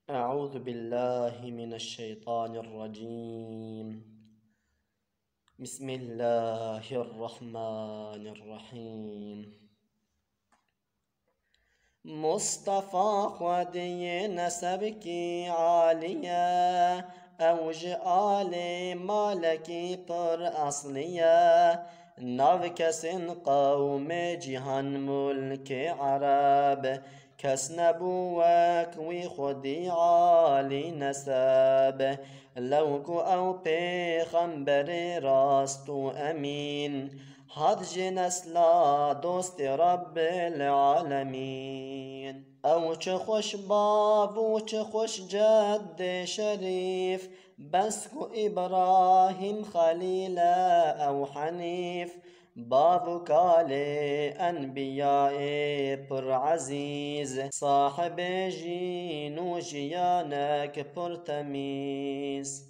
أعوذ بالله من الشيطان الرجيم. بسم الله الرحمن الرحيم. مصطفى خودی نسب کی عالیه، اوج آل مالکی پر اصلیه، نو کسین قوم جهان ملک عرب، کس نبوک وی خودی عالی نسب، لوکو او پیغمبر راست و امین، حد نسلا دوست رب العالمين. او چه خوش باب و چه خوش جد شریف، بس کو ابراهیم خلیل او حنیف، باب کال انبیاء پر عزیز، صاحب جین و جیانک پر تمیز.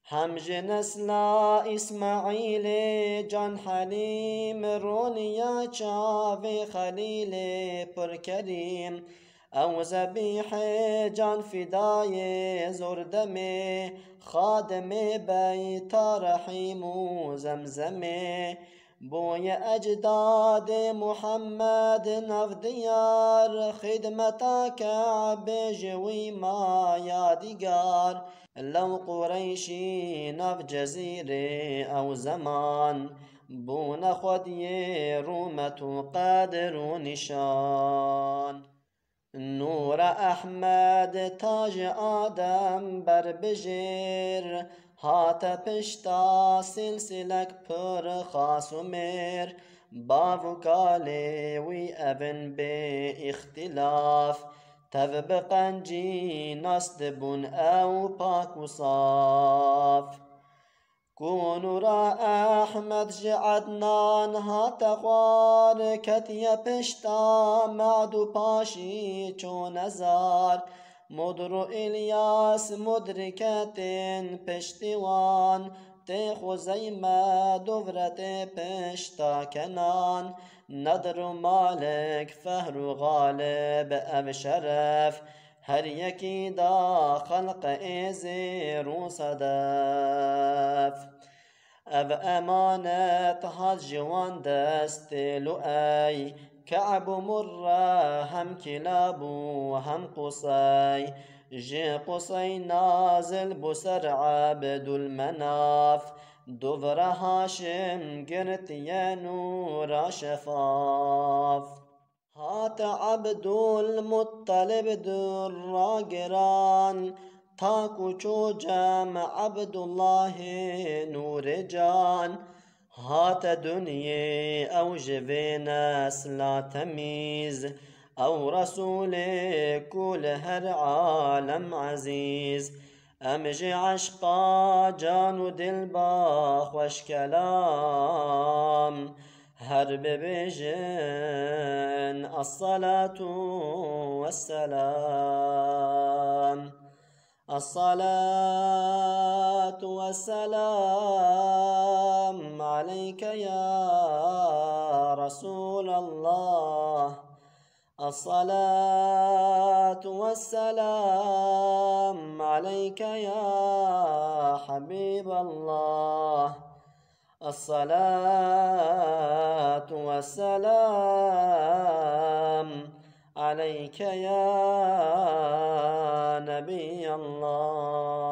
همج نسلا اسماعیل جان حلیم، رونیا چاو خلیل پر کریم، او زبیح جان فدای زردم، خادم بیت رحیم و زمزم، بوی اجداد محمد نو دیار، خدمتا کعب جوی ما یادگار، لو قریشی نو جزیره او زمان، بون خودی رومت و قدر و نشان. نور احمد تاج آدم بر بجر، هات پشتا سلسلک پر خاص و مر، باو کالی وی ابن به اختلاف، تف بقنجی نست بون او پاک و صاف. كونوا را احمد جعدنان هات خوار، کتیا پشتا معدو پاشی چون ازار، مدر الیاس مدرکت پشتوان، تی خزیمه دورت پشتا کنان، ندر و مالک فهر و غالب اب شرف، هر یکی دا خلق زیر و صدف. او امانت هات جوان دست لؤی، كعب مرة هم كلاب وهم قصي، جي قصي نازل بسر عبد المناف، دبر هاشم قرت يا نور شفاف. هات عبد المطلب در قران، تاکو چو جمع عبدالله نور جان، هات دنیی او جوی نسل تمیز، او رسول کل هر عالم عزیز، امج عشقا جان و دل با خوش کلام، هر ببیجن الصلاة والسلام. الصلاة والسلام عليك يا رسول الله، الصلاة والسلام عليك يا حبيب الله، الصلاة والسلام عليك يا نبي الله.